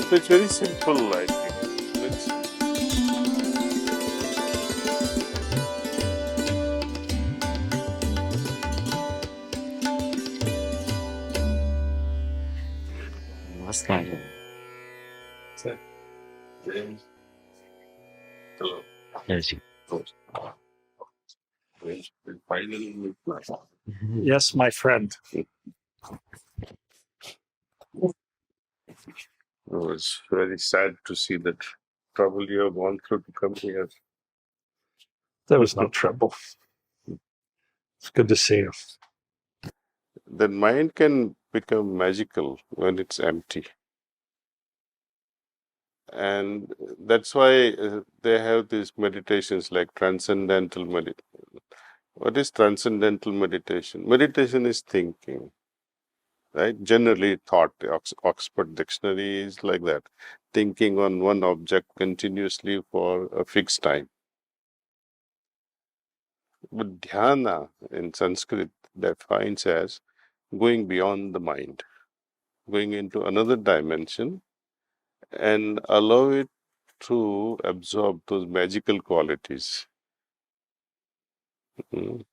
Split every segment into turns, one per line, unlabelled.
So it's very simple, I think. It's
Namaskar.
James. Hello.
Yes, you-
Finally,
Yes, my friend.
it's very sad to see that trouble you have gone through to come here.
There was no trouble. It's good to see you.
The mind can become magical when it's empty. And that's why they have these meditations like transcendental meditation. What is transcendental meditation? Meditation is thinking, right? Generally thought. Oxford Dictionary is like that. Thinking on one object continuously for a fixed time. But dhyana in Sanskrit defines as going beyond the mind, going into another dimension and allow it to absorb those magical qualities, mm,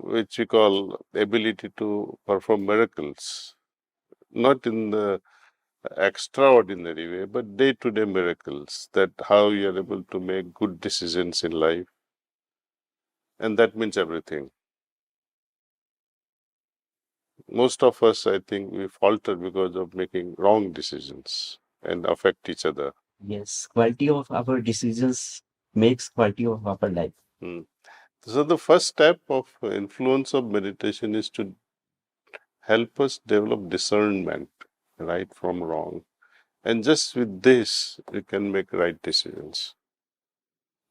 which we call ability to perform miracles, not in the extraordinary way, but day-to-day miracles, that how you are able to make good decisions in life. And that means everything. Most of us, I think, we falter because of making wrong decisions and affect each other.
yes, quality of our decisions makes quality of our life.
Mm. So the first step of influence of meditation is to help us develop discernment, right from wrong. And just with this, we can make right decisions.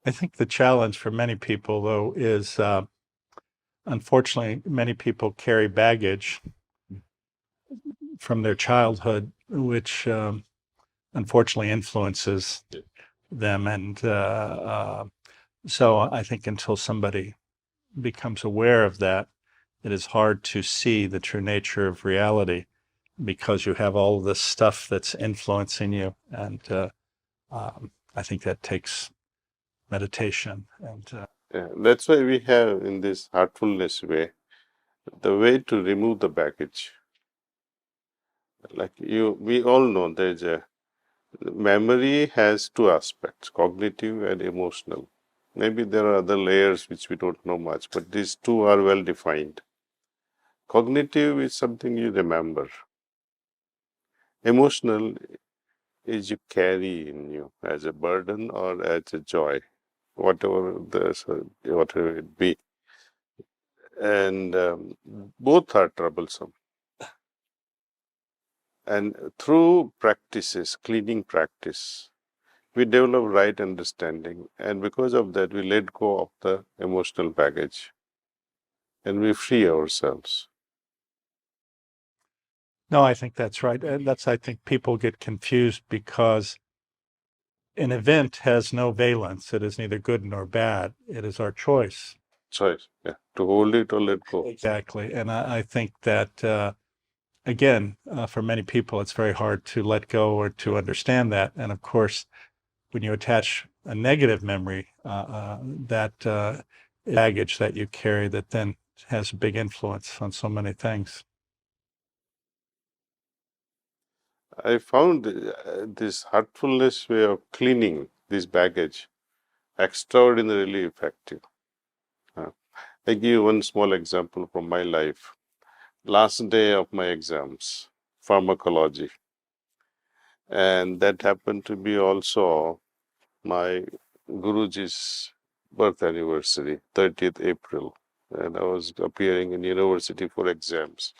I think the challenge for many people, though, is unfortunately, many people carry baggage from their childhood, which unfortunately influences them. And so I think until somebody becomes aware of that, it is hard to see the true nature of reality because you have all this stuff that's influencing you. And I think that takes meditation. And
Yeah, that's why we have in this heartfulness way, the way to remove the baggage. Like we all know there's a memory has two aspects, cognitive and emotional. Maybe there are other layers which we don't know much, but these two are well defined. Cognitive is something you remember. Emotional is you carry in you as a burden or as a joy, whatever it be. And both are troublesome. And through practices, cleaning practice, we develop right understanding. And because of that, we let go of the emotional baggage and we free ourselves.
no, I think that's right. And I think people get confused because an event has no valence. It is neither good nor bad. It is our choice.
Choice, yeah, to hold it or let go.
Exactly. And I think that, again, for many people, it's very hard to let go or to understand that. And of course, when you attach a negative memory, that baggage that you carry that then has a big influence on so many things.
I found this heartfulness way of cleaning this baggage extraordinarily effective. I give you one small example from my life. Last day of my exams, pharmacology, and that happened to be also my Guruji's birth anniversary, 30th April, and I was appearing in university for exams.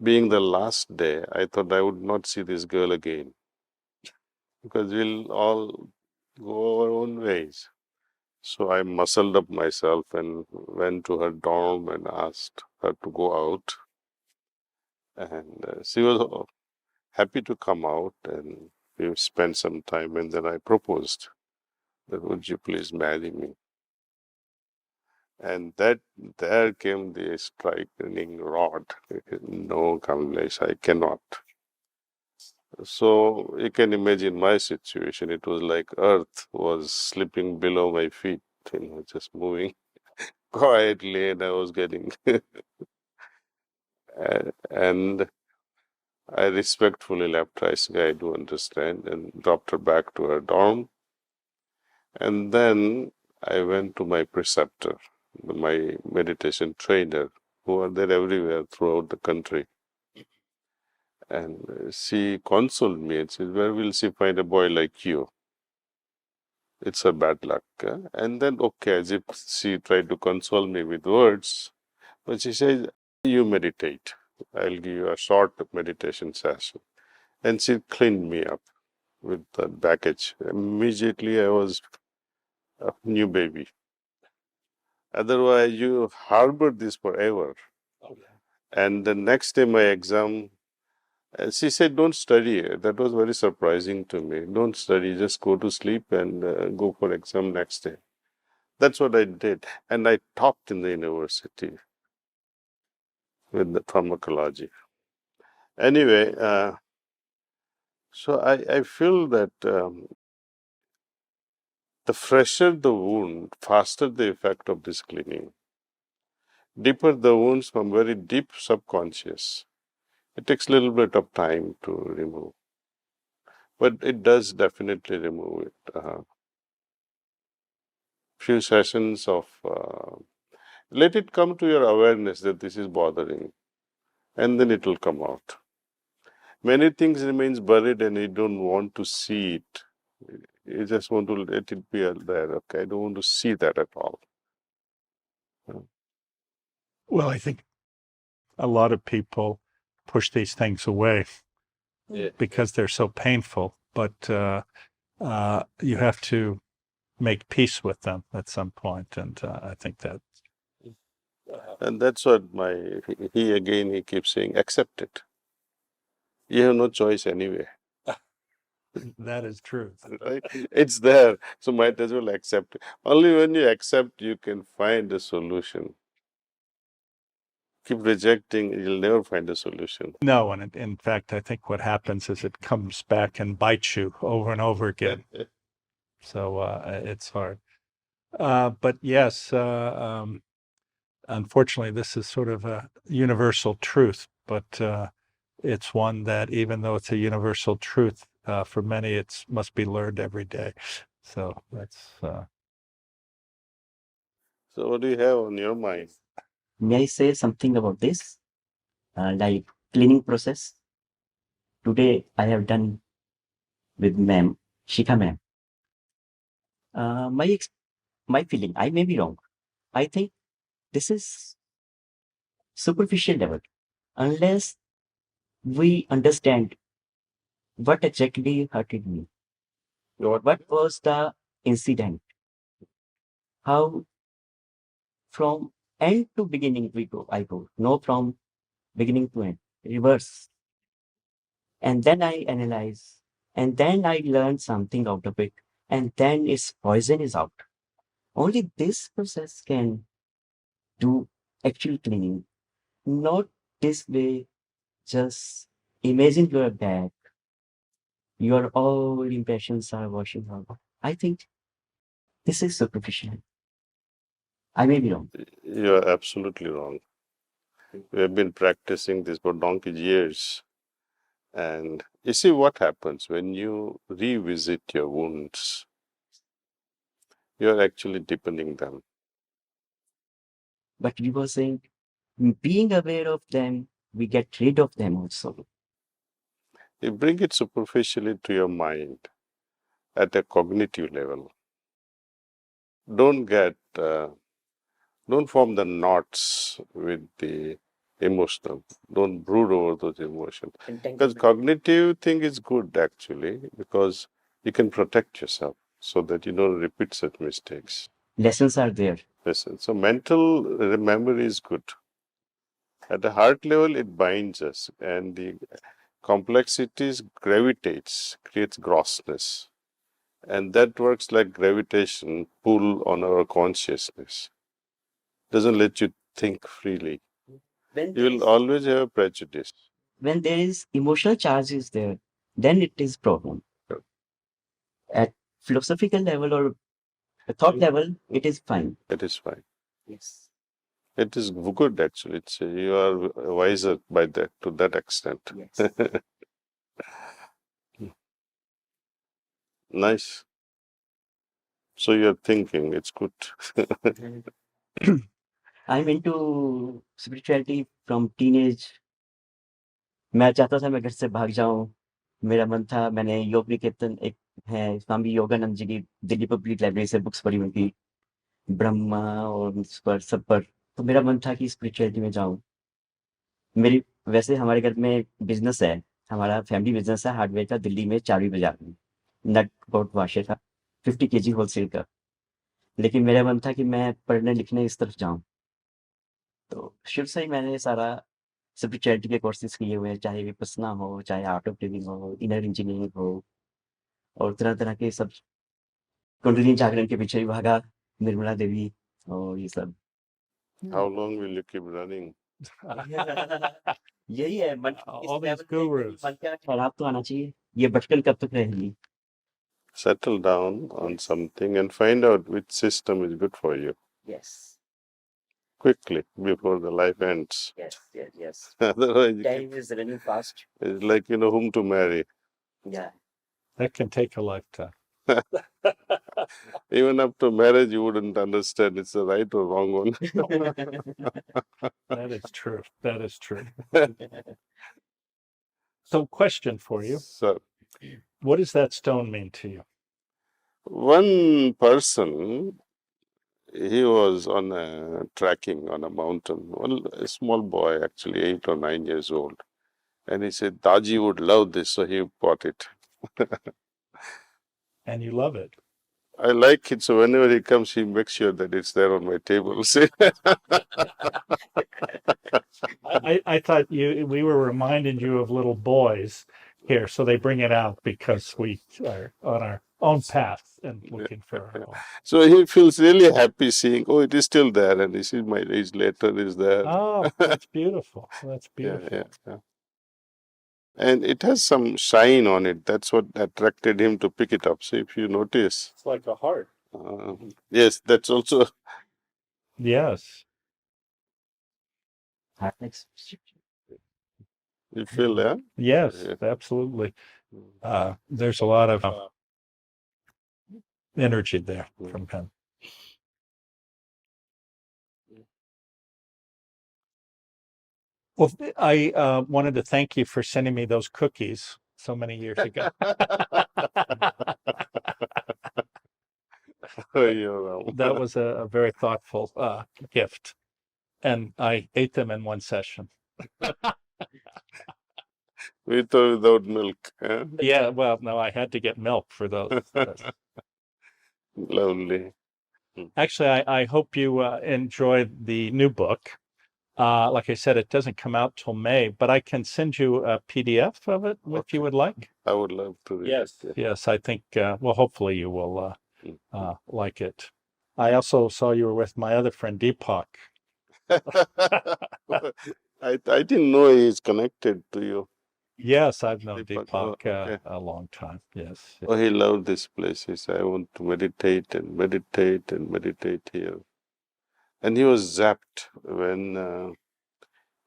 Being the last day, I thought I would not see this girl again because we'll all go our own ways. So I muscled up myself and went to her dorm and asked her to go out. And she was happy to come out, and we spent some time. And then I proposed that, would you please marry me? And that there came the striking rod. No, Kamlesh, I cannot. So you can imagine my situation. It was like earth was slipping below my feet, just moving quietly, and I was getting and I respectfully left her. I said, I do understand, and dropped her back to her dorm. And then I went to my preceptor, my meditation trainer, who are there everywhere throughout the country. And she consoled me and said, where will she find a boy like you? It's her bad luck. And then, okay, as if she tried to console me with words, but she says, you meditate. I'll give you a short meditation session. And she cleaned me up with that baggage. Immediately, I was a new baby. Otherwise, you harbor this forever. And the next day, my exam, she said, don't study. That was very surprising to me. Don't study, just go to sleep and go for exam next day. That's what I did. And I topped in the university with the pharmacology. Anyway, so I feel that the fresher the wound, faster the effect of this cleaning. Deeper the wounds from very deep subconscious. It takes a little bit of time to remove, but it does definitely remove it. Few sessions of let it come to your awareness that this is bothering, and then it will come out. Many things remains buried and you don't want to see it. You just want to let it be there. Okay, I don't want to see that at all.
Well, I think a lot of people push these things away because they're so painful, but you have to make peace with them at some point, and I think that
And that's what he keeps saying, accept it. You have no choice anyway,
that is true.
right? It's there, so might as well accept it. Only when you accept, you can find a solution. Keep rejecting, you'll never find a solution.
No, and in fact, I think what happens is it comes back and bites you over and over again. So it's hard. But yes, unfortunately, this is sort of a universal truth, but it's one that, even though it's a universal truth, for many, it must be learned every day. So that's.
So, what do you have on your mind?
May I say something about this? Like cleaning process. Today I have done with ma'am, Shikha ma'am. My feeling, I may be wrong. I think this is superficial level. Unless we understand what exactly hurted me, what was the incident, how from end to beginning I go, no from beginning to end, reverse. And then I analyze, and then I learn something out of it, and then its poison is out. Only this process can do actual cleaning, not this way. Just imagine you're bad, your all impressions are washing out. I think this is superficial. I may be wrong.
You're absolutely wrong. We have been practicing this for donkey's years. And you see what happens when you revisit your wounds, you're actually deepening them.
But you were saying, being aware of them, we get rid of them also.
You bring it superficially to your mind at a cognitive level. Don't get, don't form the knots with the emotional. Don't brood over those emotions. Because cognitive thing is good actually, because you can protect yourself so that you don't repeat such mistakes.
Lessons are there.
Listen, so mental memory is good. At the heart level, it binds us, and the complexities gravitates, creates grossness. And that works like gravitation pull on our consciousness. Doesn't let you think freely.
When
You will always have a prejudice.
when there is emotional charge is there, then it is problem.
Sure.
At philosophical level or thought level, it is fine.
It is fine.
Yes.
It is good actually. It's, you are wiser by that to that extent.
Yes.
Nice. So you're thinking it's good.
I'm into spirituality from teenage. मैं चाहता था मैं घर से भाग जाऊं. मेरा मन था, मैंने योग निकेतन एक है स्वामी योगानंद जी की दिल्ली पब्लिक लाइब्रेरी से बुक्स पढ़ी हुई थी, ब्रह्मा और इस पर सब पर. तो मेरा मन था कि स्पिरिचुअलिटी में जाऊं. मेरी वैसे हमारे घर में बिजनेस है, हमारा फैमिली बिजनेस है हार्डवेयर का, दिल्ली में चारवी बाजार में नट बोल्ट वाशर का 50 kg होलसेल का. लेकिन मेरा मन था कि मैं पढ़ने लिखने इस तरफ जाऊं. तो शुरू से ही मैंने सारा स्पिरिचुअलिटी के कोर्सेज किए हुए हैं, चाहे विपस्सना हो, चाहे आर्ट ऑफ लिविंग हो, इनर इंजीनियरिंग हो, और तरह तरह के सब. कुंडलिनी जागरण के पीछे भी भागा, निर्मला देवी और ये सब.
How long will you keep running?
यही है मन.
All these gurus.
मन का ठहराव तो आना चाहिए. ये भटकन कब तक रहेगी?
Settle down on something and find out which system is good for you
Yes,
quickly before the life ends.
yes.
Otherwise, you
Time is running fast.
it's like, whom to marry.
Yeah.
That can take a lifetime.
Even after marriage, you wouldn't understand it's the right or wrong one.
That is true. That is true. So, question for you.
So,
What does that stone mean to you?
one person, he was on a trekking on a mountain, a small boy, actually 8 or 9 years old. And he said, Daji would love this, so he bought it.
And you love it.
I like it, so whenever he comes, he makes sure that it's there on my table. See?
I thought we were reminding you of little boys here, so they bring it out because we are on our own path and looking for our own.
So he feels really happy seeing, oh, it is still there, and he sees my age later is there.
Oh, that's beautiful. That's beautiful.
Yeah. And it has some shine on it. That's what attracted him to pick it up. So if you notice.
It's like a heart.
Yes, that's also.
Yes.
You feel, yeah?
Yes,
Yeah.
absolutely. There's a lot of energy there from him. Well, I wanted to thank you for sending me those cookies so many years ago. That was a very thoughtful gift. And I ate them in one session.
With or without milk. Huh?
Yeah, well, no, I had to get milk for those.
Lovely.
Actually, I hope you enjoyed the new book. Like I said, it doesn't come out till May, but I can send you a PDF of it if you would like.
I would love to read it.
Yes, I think, well, hopefully you will like it. I also saw you were with my other friend, Deepak.
I didn't know he's connected to you.
Yes, I've known
Deepak,
Deepak
okay.
a long time. Yes.
Oh, he loved this place. He said, I want to meditate and meditate and meditate here. And he was zapped when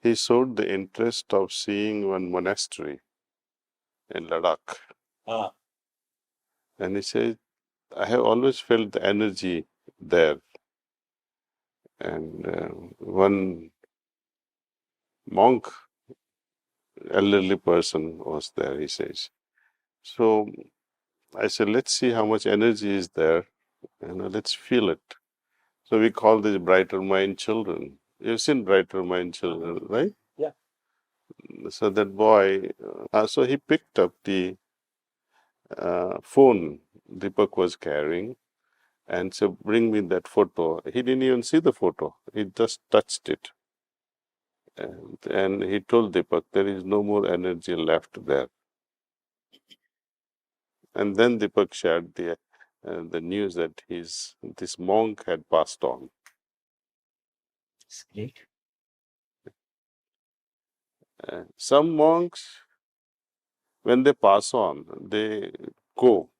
he showed the interest of seeing one monastery in Ladakh. And he said, I have always felt the energy there. And one monk, elderly person was there, he says. So I said, let's see how much energy is there, let's feel it. So we call this brighter mind children. You've seen brighter mind children, right?
Yeah.
So that boy, so he picked up the phone Deepak was carrying and said, bring me that photo. He didn't even see the photo. He just touched it. And he told Deepak, there is no more energy left there. And then Deepak shared the news that this monk had passed on.
It's great.
Some monks, When they pass on, they go,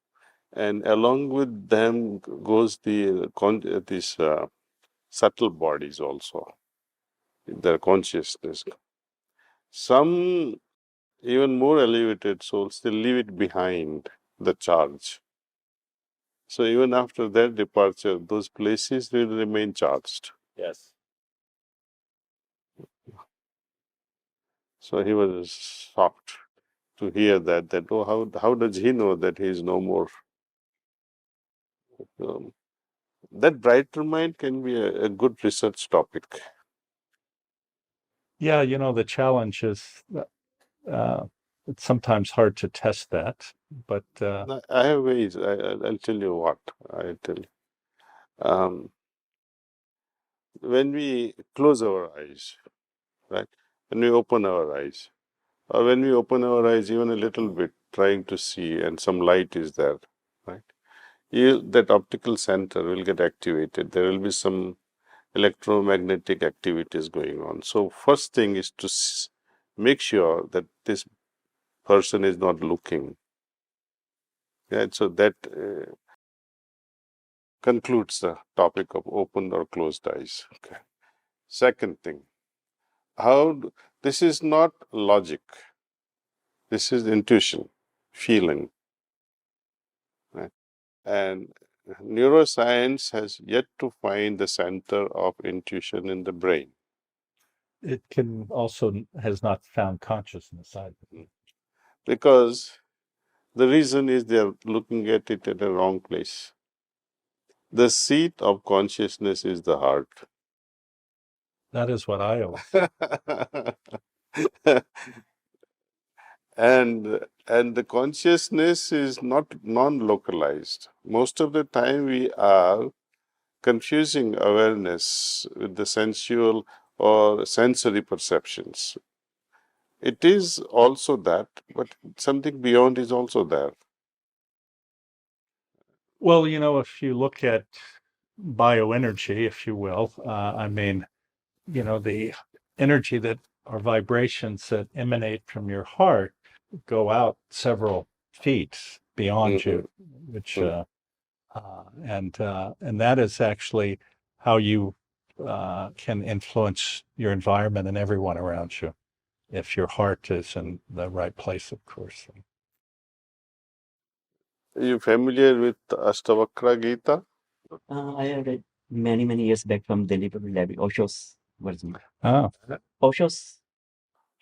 and along with them goes these subtle bodies also, their consciousness. Some even more elevated souls, they leave it behind, the charge. So even after their departure, those places will remain charged.
Yes.
So he was shocked to hear that oh, how does he know that he is no more? Um, that brighter mind can be a good research topic.
Yeah, the challenge is it's sometimes hard to test that, but
I have ways. I'll tell you what. I tell you. When we close our eyes, right? When we open our eyes, or when we open our eyes even a little bit, trying to see, and some light is there, right? That optical center will get activated. There will be some electromagnetic activities going on. So first thing is to make sure that this person is not looking. Right? So that concludes the topic of open or closed eyes. Okay. Second thing, this is not logic. This is intuition, feeling. Right? And neuroscience has yet to find the center of intuition in the brain.
it can also has not found consciousness either.
Because the reason is they are looking at it at a wrong place. The seat of consciousness is the heart.
That is what I always.
and the consciousness is not non-localized. Most of the time we are confusing awareness with the sensual or sensory perceptions. It is also that, but something beyond is also there.
Well, if you look at bioenergy, if you will, I mean, the energy that or vibrations that emanate from your heart go out several feet beyond
Mhm.
you, which and that is actually how you can influence your environment and everyone around you, if your heart is in the right place, of course.
Are you familiar with Astavakra Gita?
I have read many years back from the library, Osho's version.
Oh,
Osho's.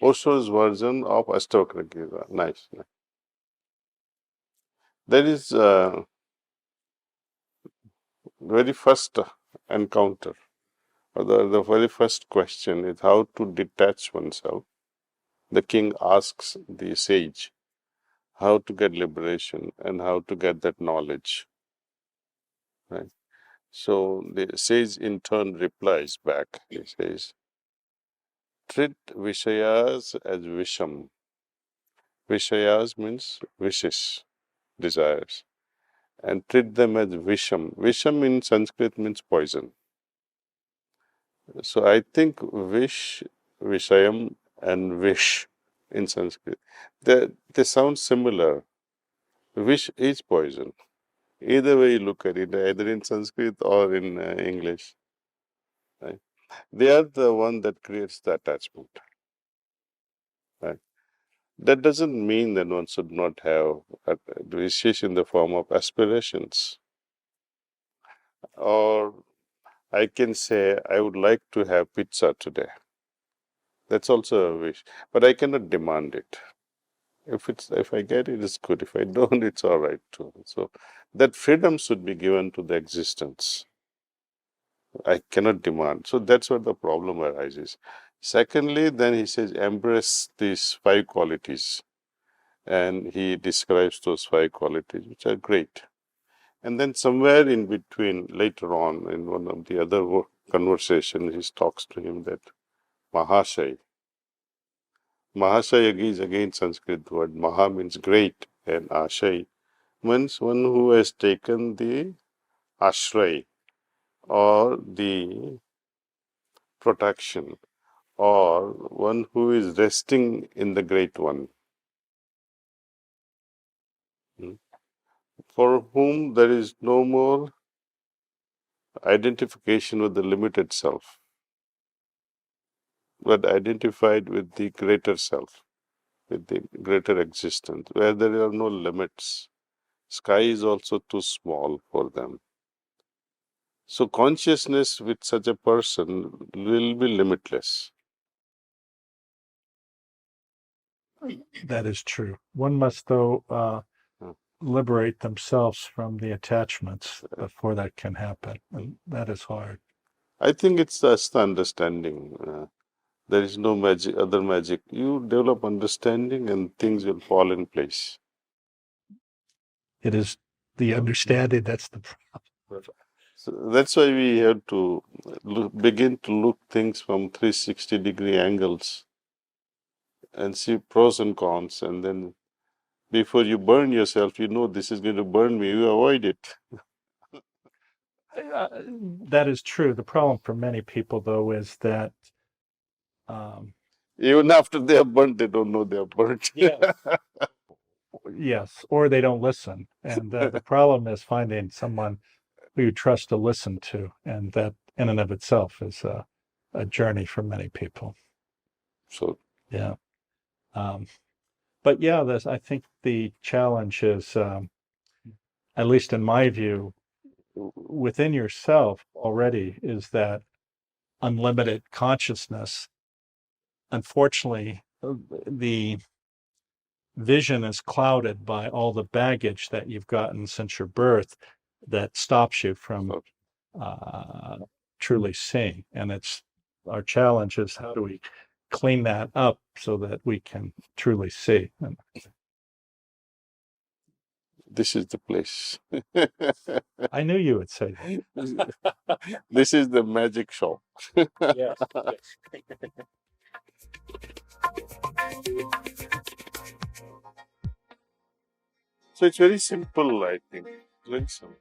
Osho's version of Astavakra Gita. Nice. That is very first encounter, or the very first question is how to detach oneself. The king asks the sage how to get liberation and how to get that knowledge. Right. So the sage in turn replies back. He says, treat Vishayas as Visham. Vishayas means wishes, desires, and treat them as Visham. Visham in Sanskrit means poison. So I think Vish, Vishayam, and Vish in Sanskrit, they sound similar. Vish is poison. Either way you look at it, either in Sanskrit or in English. Right? They are the one that creates the attachment. Right? That doesn't mean that one should not have wishes in the form of aspirations. Or I can say, I would like to have pizza today. That's also a wish, but I cannot demand it. If I get it, it's good. If I don't, it's all right too. So that freedom should be given to the existence. I cannot demand. So that's where the problem arises. Secondly, then he says, embrace these 5 qualities. And he describes those 5 qualities, which are great. And then somewhere in between, later on, in one of the other conversations, he talks to him that Mahashay. Mahashay is again Sanskrit word. Maha means great, and Ashay means one who has taken the ashray, or the protection, or one who is resting in the great one. for whom there is no more identification with the limited self, but identified with the greater self, with the greater existence, where there are no limits. Sky is also too small for them. So consciousness with such a person will be limitless.
That is true. One must, though,
Uh,
liberate themselves from the attachments before that can happen. And that is hard.
I think it's just the understanding. There is no magic, other magic. You develop understanding and things will fall in place.
It is the understanding that's the problem.
So that's why we have to begin to look things from 360-degree angles and see pros and cons. And then before you burn yourself, you know this is going to burn me, you avoid it.
That is true. The problem for many people, though, is that um,
Even after they are burnt, they don't know they are burnt.
yes, or they don't listen. And the problem is finding someone who you trust to listen to. And that, in and of itself, is a journey for many people.
So,
Yeah. But yeah, I think the challenge is, at least in my view, within yourself already is that unlimited consciousness. Unfortunately, the vision is clouded by all the baggage that you've gotten since your birth that stops you from uh, truly seeing. And it's our challenge is how do we clean that up so that we can truly see. And
this is the place.
I knew you would say that.
This is the magic shop.
Yes.
So it's very simple, I think. Very simple.